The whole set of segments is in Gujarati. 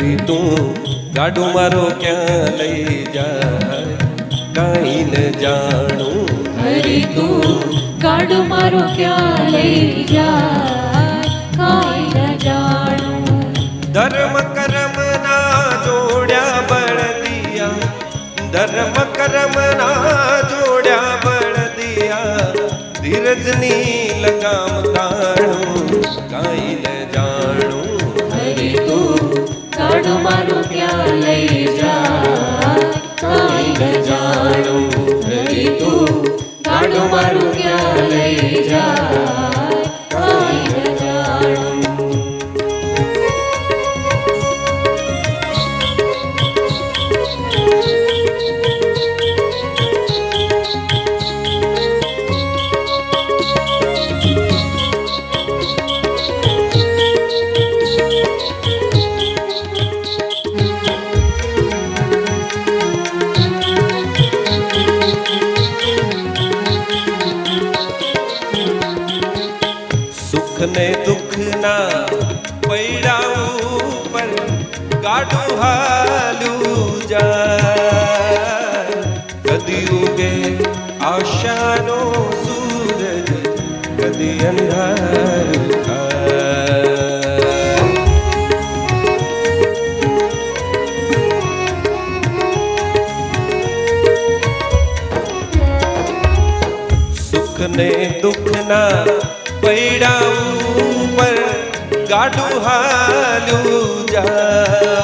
હરી તું ગાડું મારો ક્યાં લઈ જાય કાંઈ ન જાણું હરી તું ગાડું મારો ક્યાં લઈ જાય કાંઈ ન જાણું ધર્મ કર્મ ના જોડ્યા બળદિયા ધર્મ કર્મ ના જોડ્યા બળદિયા ધીરજની લગામ કાણું કાંઈ ન જાણું હરી તું ગાડું મારો ક્યાં લઈ જાય કાંઈ ન જાણું હરી તું ગાડું મારું ક્યાં લઈ જાય કાંઈ ન જાણું સુખ ને દુઃખ ના પૈડા ઉપર ગાડું હાલું જાય કદી ઉગે આશાનો સૂરજ કદી અંધારું થાય સુખ ને દુઃખ ના પૈડા ઉપર ગાડું હાલું જાય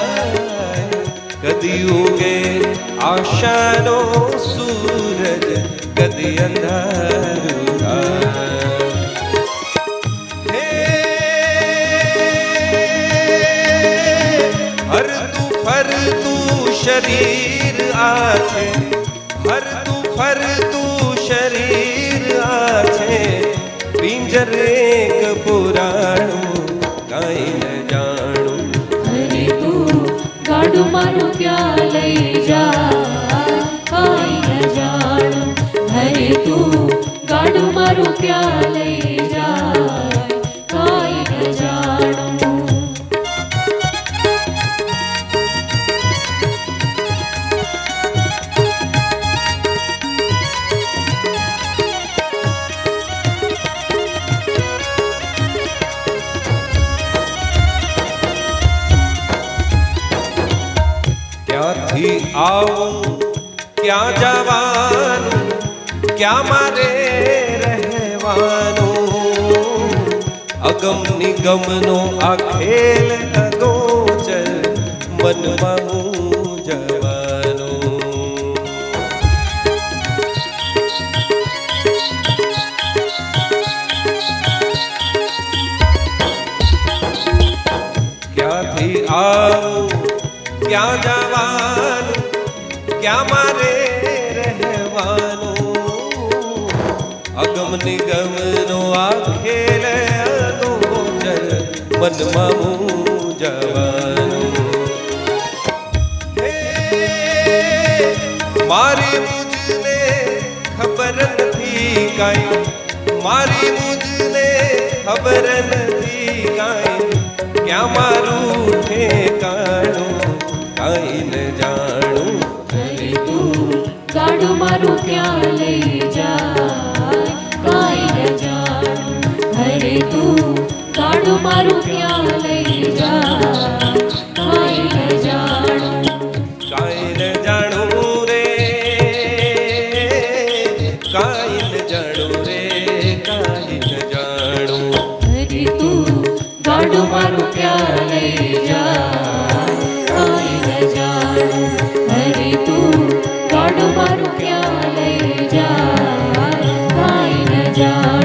કદી ઉગે આશાનો સૂરજ કદી અંધારું થાય હે હરતું ફરતું શરીર આ છે હરતું ફરતું શરીર આ છે પિંજરે પુરાણું કાંઈ ન જાણું હરી તું ગાડું મારું ક્યાં લઈ જાય કાંઈ ન જાણું હરી તું ગાડું મારું ક્યાં લઈ જાય કાંઈ ન જાણું ક્યાંથી આવું ક્યાં જવાનું ક્યાં મારે રહેવાનું અગમ નિગમનો આ ખેલ અગોચર મનમાં મૂંઝવાનું ક્યાંથી આવું ક્યાં જવાનું ક્યાં મારે રહેવાનું અગમ નિગમનો આ ખેલ અગોચર મનમાં મૂંઝવાનું હે મારી મુજને ખબર નથી કાંઈ મારી મુજને ખબર નથી કાંઈ ક્યાં મારું ઠેકાણું કાંઈ ન જાણું હરી તું ગાડું મારું ક્યાં લઈ જાય કાંઈ ન જાણું હરી તું ગાડું મારું ક્યાં લઈ જાય કાંઈ ન જાણું કાંઈ ન જાણું રે કાંઈ ન જાણું રે કાંઈ ન જાણું હરી તું ગાડું મારું ક્યાં લઈ જાય કાંઈ ન જાણું હરી તું ગાડું મારું ક્યાં લઈ જાય કાંઈ ન જાણું